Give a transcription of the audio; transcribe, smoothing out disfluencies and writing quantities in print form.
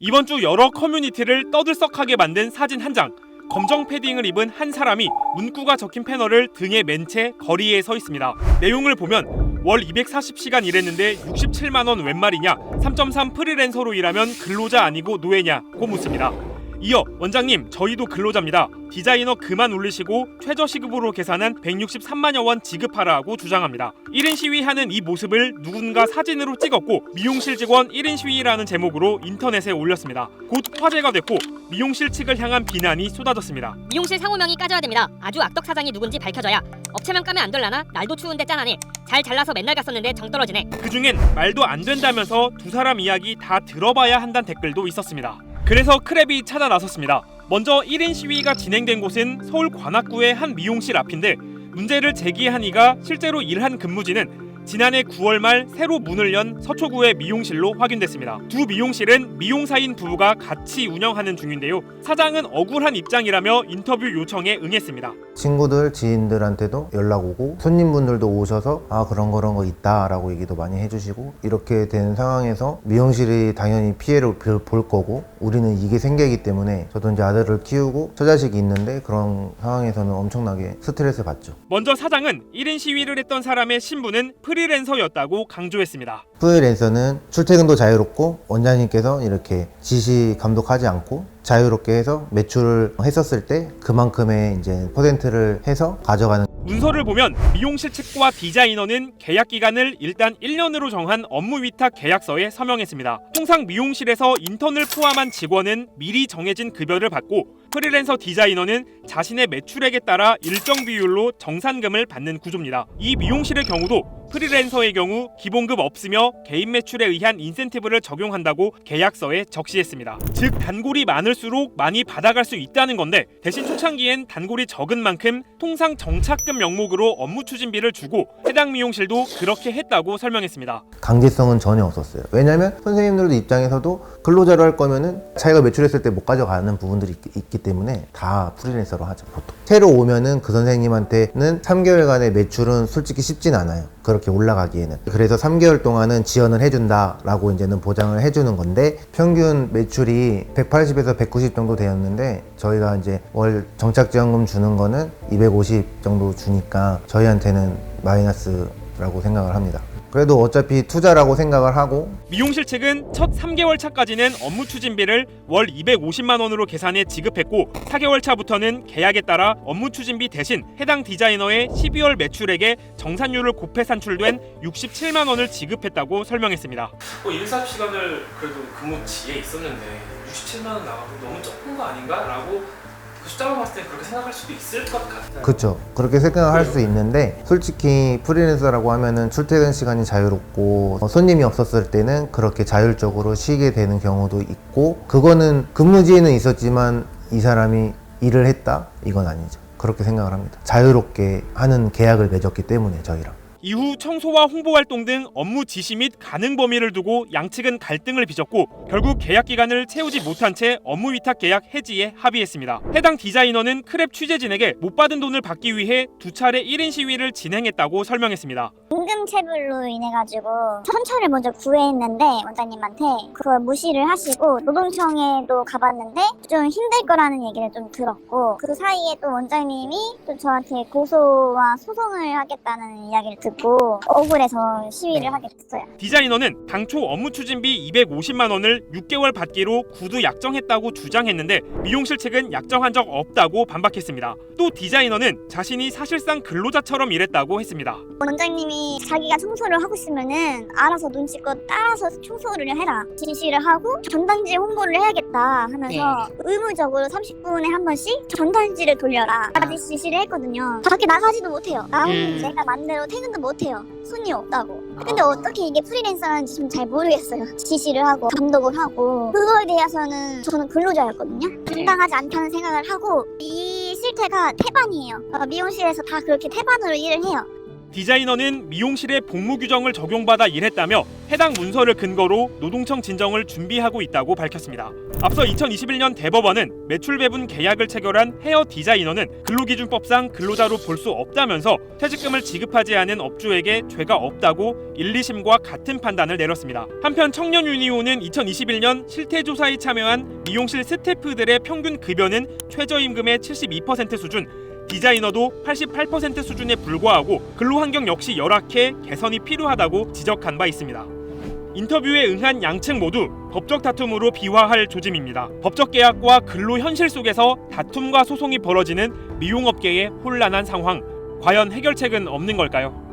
이번 주 여러 커뮤니티를 떠들썩하게 만든 사진 한 장. 검정 패딩을 입은 한 사람이 문구가 적힌 패널을 등에 맨 채 거리에 서 있습니다. 내용을 보면 월 240시간 일했는데 67만 원 웬 말이냐, 3.3 프리랜서로 일하면 근로자 아니고 노예냐고 묻습니다. 이어 원장님, 저희도 근로자입니다. 디자이너 그만 울리시고 최저시급으로 계산한 163만여 원 지급하라고 주장합니다. 1인 시위하는 이 모습을 누군가 사진으로 찍었고 미용실 직원 1인 시위라는 제목으로 인터넷에 올렸습니다. 곧 화제가 됐고 미용실 측을 향한 비난이 쏟아졌습니다. 미용실 상호명이 까져야 됩니다. 아주 악덕 사장이 누군지 밝혀져야. 업체만 까면 안 될라나? 날도 추운데 짠하네. 잘 잘라서 맨날 갔었는데 정 떨어지네. 그중엔 말도 안 된다면서 두 사람 이야기 다 들어봐야 한다는 댓글도 있었습니다. 그래서 크랩이 찾아 나섰습니다. 먼저 1인 시위가 진행된 곳은 서울 관악구의 한 미용실 앞인데, 문제를 제기한 이가 실제로 일한 근무지는 지난해 9월 말 새로 문을 연 서초구의 미용실로 확인됐습니다. 두 미용실은 미용사인 부부가 같이 운영하는 중인데요. 사장은 억울한 입장이라며 인터뷰 요청에 응했습니다. 친구들, 지인들한테도 연락 오고 손님분들도 오셔서 그런 거 있다 라고 얘기도 많이 해주시고, 이렇게 된 상황에서 미용실이 당연히 피해를 볼 거고 우리는 이게 생계이기 때문에, 저도 이제 아들을 키우고 처자식이 있는데 그런 상황에서는 엄청나게 스트레스 받죠. 먼저 사장은 1인 시위를 했던 사람의 신분은 프리랜서였다고 강조했습니다. 프리랜서는 출퇴근도 자유롭고 원장님께서 이렇게 지시 감독하지 않고 자유롭게 해서 매출을 했었을 때 그만큼의 이제 퍼센트를 해서 가져가는. 문서를 보면 미용실 측과 디자이너는 계약 기간을 일단 1년으로 정한 업무 위탁 계약서에 서명했습니다. 통상 미용실에서 인턴을 포함한 직원은 미리 정해진 급여를 받고, 프리랜서 디자이너는 자신의 매출액에 따라 일정 비율로 정산금을 받는 구조입니다. 이 미용실의 경우도 프리랜서의 경우 기본급 없으며 개인 매출에 의한 인센티브를 적용한다고 계약서에 적시했습니다. 즉 단골이 많을수록 많이 받아갈 수 있다는 건데, 대신 초창기엔 단골이 적은 만큼 통상 정착금 명목으로 업무 추진비를 주고 해당 미용실도 그렇게 했다고 설명했습니다. 강제성은 전혀 없었어요. 왜냐면 선생님들도 입장에서도 근로자로 할 거면은 자기가 매출했을 때 못 가져가는 부분들이 있기 때문에 다 프리랜서로 하죠, 보통. 새로 오면은 그 선생님한테는 3개월간의 매출은 솔직히 쉽진 않아요, 그렇게 올라가기에는. 그래서 3개월 동안은 지원을 해준다 라고 이제는 보장을 해주는 건데, 평균 매출이 180에서 190 정도 되었는데 저희가 이제 월 정착지원금 주는 거는 250 정도 주니까 저희한테는 마이너스라고 생각을 합니다. 그래도 어차피 투자라고 생각을 하고. 미용실 측은 첫 3개월 차까지는 업무 추진비를 월 250만 원으로 계산해 지급했고, 4개월 차부터는 계약에 따라 업무 추진비 대신 해당 디자이너의 12월 매출액에 정산율을 곱해 산출된 67만 원을 지급했다고 설명했습니다. 24시간을 그래도 근무지에 있었는데 67만 원 나가고 너무 적은 거 아닌가? 라고 그 숫자만 봤을 때 그렇게 생각할 수도 있을 것 같아요. 그렇죠. 그렇게 생각할 수 있는데, 솔직히 프리랜서라고 하면은 출퇴근 시간이 자유롭고 손님이 없었을 때는 그렇게 자율적으로 쉬게 되는 경우도 있고, 그거는 근무지에는 있었지만 이 사람이 일을 했다? 이건 아니죠. 그렇게 생각을 합니다. 자유롭게 하는 계약을 맺었기 때문에 저희랑. 이후 청소와 홍보 활동 등 업무 지시 및 가능 범위를 두고 양측은 갈등을 빚었고, 결국 계약 기간을 채우지 못한 채 업무 위탁 계약 해지에 합의했습니다. 해당 디자이너는 크랩 취재진에게 못 받은 돈을 받기 위해 두 차례 1인 시위를 진행했다고 설명했습니다. 임금체불로 인해가지고 선처를 먼저 구했는데 원장님한테 그걸 무시를 하시고, 노동청에도 가봤는데 좀 힘들 거라는 얘기를 좀 들었고, 그 사이에 또 원장님이 또 저한테 고소와 소송을 하겠다는 이야기를 듣고 억울해서 시위를 하게 됐어요. 디자이너는 당초 업무 추진비 250만 원을 6개월 받기로 구두 약정했다고 주장했는데, 미용실 측은 약정한 적 없다고 반박했습니다. 또 디자이너는 자신이 사실상 근로자처럼 일했다고 했습니다. 원장님이 자기가 청소를 하고 싶으면은 알아서 눈치껏 따라서 청소를 해라 지시를 하고, 전단지 홍보를 해야겠다 하면서 의무적으로 30분에 한 번씩 전단지를 돌려라 라고 지시를 했거든요. 밖에 나가지도 못해요. 나오면 제가 맘대로 퇴근도 못해요, 손이 없다고. 근데 어떻게 이게 프리랜서인지 좀 잘 모르겠어요. 지시를 하고 감독을 하고, 그거에 대해서는 저는 근로자였거든요. 감당하지 않다는 생각을 하고, 이 실태가 태반이에요. 미용실에서 다 그렇게 태반으로 일을 해요. 디자이너는 미용실의 복무 규정을 적용받아 일했다며 해당 문서를 근거로 노동청 진정을 준비하고 있다고 밝혔습니다. 앞서 2021년 대법원은 매출 배분 계약을 체결한 헤어 디자이너는 근로기준법상 근로자로 볼 수 없다면서 퇴직금을 지급하지 않은 업주에게 죄가 없다고 1, 2심과 같은 판단을 내렸습니다. 한편 청년유니온은 2021년 실태조사에 참여한 미용실 스태프들의 평균 급여는 최저임금의 72% 수준, 디자이너도 88% 수준에 불과하고 근로환경 역시 열악해 개선이 필요하다고 지적한 바 있습니다. 인터뷰에 응한 양측 모두 법적 다툼으로 비화할 조짐입니다. 법적 계약과 근로 현실 속에서 다툼과 소송이 벌어지는 미용업계의 혼란한 상황. 과연 해결책은 없는 걸까요?